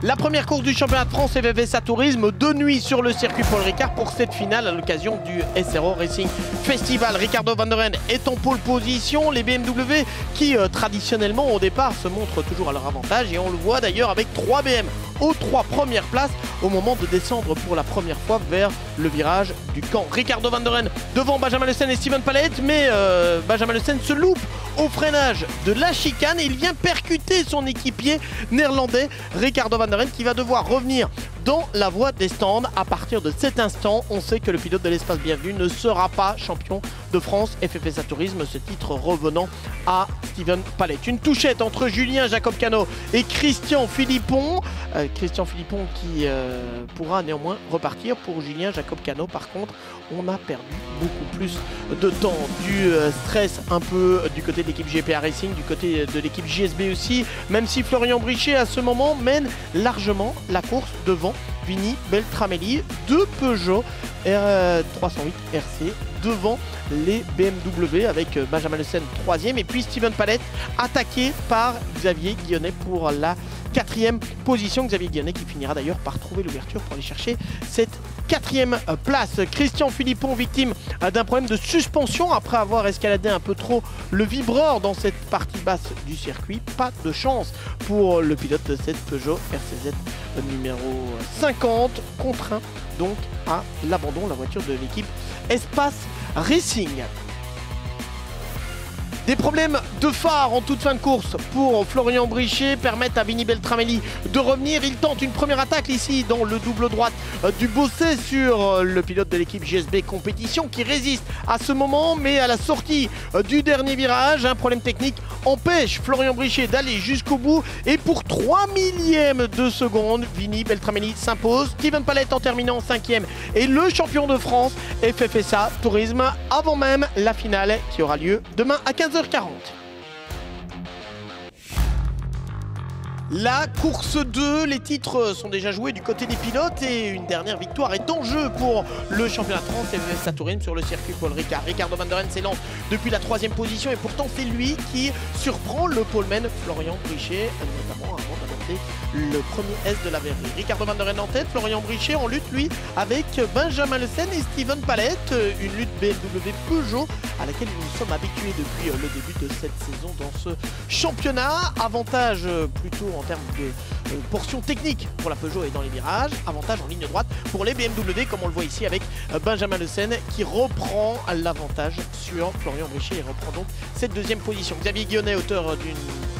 La première course du championnat de France FFSA Tourisme de nuit sur le circuit Paul Ricard pour cette finale à l'occasion du SRO Racing Festival. Ricardo van der Ende est en pole position. Les BMW qui traditionnellement au départ se montrent toujours à leur avantage et on le voit d'ailleurs avec 3 BM aux 3 premières places au moment de descendre pour la première fois vers le virage du camp. Ricardo van der Ende devant Benjamin Le Sen et Steven Pallet, mais Benjamin Le Sen se loupe au freinage de la chicane et il vient percuter son équipier néerlandais Ricardo van der Ende qui va devoir revenir dans la voie des stands. À partir de cet instant, on sait que le pilote de l'Espace Bienvenue ne sera pas champion de France FFSA Tourisme, ce titre revenant à Steven Pallet. Une touchette entre Julien Jacob Cano et Christian Philippon. Christian Philippon qui pourra néanmoins repartir. Pour Julien Jacob Cano, par contre, on a perdu beaucoup plus de temps. Du stress un peu du côté de l'équipe GPA Racing, du côté de l'équipe JSB aussi, même si Florian Brichet à ce moment mène largement la course devant Vinny Beltramelli de Peugeot 308 RC devant les BMW avec Benjamin Le Sen 3e et puis Steven Pallet attaqué par Xavier Guillonnet pour la 4e position. Xavier Guillonnet qui finira d'ailleurs par trouver l'ouverture pour aller chercher cette 4e place. Christian Philippon victime d'un problème de suspension après avoir escaladé un peu trop le vibreur dans cette partie basse du circuit. Pas de chance pour le pilote de cette Peugeot RCZ numéro 50, contraint donc à l'abandon, la voiture de l'équipe Espace Racing. Des problèmes de phare en toute fin de course pour Florian Brichet permettent à Vinny Beltramelli de revenir. Il tente une première attaque ici dans le double droite du Bossé sur le pilote de l'équipe JSB Compétition qui résiste à ce moment, mais à la sortie du dernier virage, un problème technique empêche Florian Brichet d'aller jusqu'au bout et pour 3 millièmes de seconde, Vinny Beltramelli s'impose. Steven Pallet en terminant 5e et le champion de France FFSA Tourisme avant même la finale qui aura lieu demain à 15h40. La course 2, les titres sont déjà joués du côté des pilotes et une dernière victoire est en jeu pour le championnat de France FFSA Tourisme sur le circuit Paul Ricard. Ricardo van der Ende s'élance depuis la 3e position et pourtant c'est lui qui surprend le poleman Florian Brichet, notamment avant d'adopter le premier S de la verrerie. Ricardo van der Ende en tête, Florian Brichet en lutte lui avec Benjamin Le Sen et Steven Pallet, une lutte BMW Peugeot à laquelle nous sommes habitués depuis le début de cette saison dans ce championnat. Avantage plutôt en termes de portion technique pour la Peugeot et dans les virages, avantage en ligne droite pour les BMW comme on le voit ici avec Benjamin Le Sen qui reprend l'avantage sur Florian Brichet et reprend donc cette 2e position. Xavier Guillonnet, auteur d'une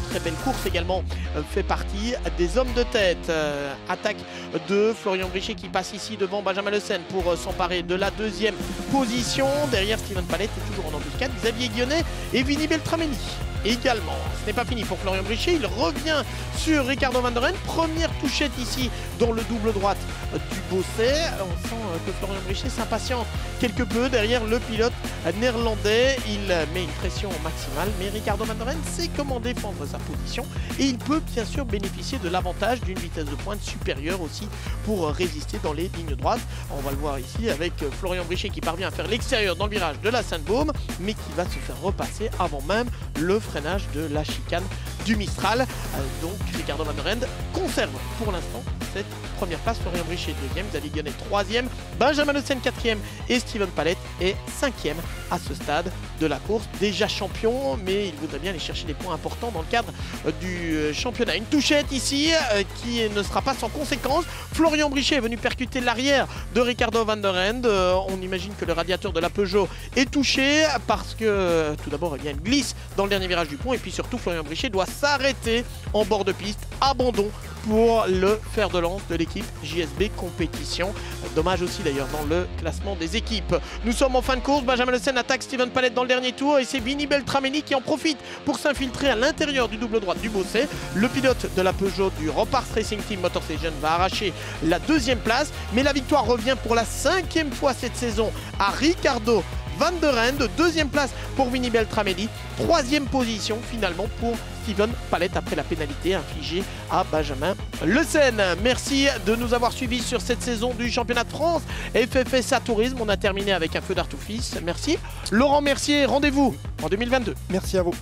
très belle course également, fait partie des hommes de tête. Attaque de Florian Brichet qui passe ici devant Benjamin Le Sen pour s'emparer de la 2e position. Derrière Steven Pallet est toujours en embuscade Xavier Guillonnet et Vinny Beltramelli également. Ce n'est pas fini pour Florian Brichet, il revient sur Ricardo van der Ende. Première touchette ici dans le double droite du Bossé. On sent que Florian Brichet s'impatiente quelque peu derrière le pilote néerlandais. Il met une pression maximale, mais Ricardo van der Ende sait comment défendre sa position et il peut bien sûr bénéficier de l'avantage d'une vitesse de pointe supérieure aussi pour résister dans les lignes droites. On va le voir ici avec Florian Brichet qui parvient à faire l'extérieur dans le virage de la Sainte-Baume, mais qui va se faire repasser avant même le freinage de la chicane du Mistral. Donc Ricardo van der Ende conserve pour l'instant cette première place. Florian Brichet 2e, Xavier Guillonnet 3e, Benjamin Le Sen 4e et Steven Pallet est 5e à ce stade de la course. Déjà champion, mais il voudrait bien aller chercher des points importants dans le cadre du championnat. Une touchette ici qui ne sera pas sans conséquence. Florian Brichet est venu percuter l'arrière de Ricardo van der Ende. On imagine que le radiateur de la Peugeot est touché parce que tout d'abord il y a une glisse dans le dernier virage du pont et puis surtout Florian Brichet doit s'arrêter en bord de piste. Abandon pour le fer de lance de l'équipe JSB Compétition. Dommage aussi d'ailleurs dans le classement des équipes. Nous sommes en fin de course, Benjamin Le Sen attaque Steven Pallet dans le dernier tour et c'est Vinny Beltramelli qui en profite pour s'infiltrer à l'intérieur du double droite du Bossé. Le pilote de la Peugeot du Ropars Racing Team Motorstation va arracher la 2e place, mais la victoire revient pour la 5e fois cette saison à Ricardo van der Ende. 2e place pour Vinny Beltramelli, 3e position finalement pour Steven Pallet après la pénalité infligée à Benjamin Le Sen. Merci de nous avoir suivis sur cette saison du championnat de France FFSA Tourisme. On a terminé avec un feu d'artifice. Merci. Laurent Mercier, rendez-vous en 2022. Merci à vous.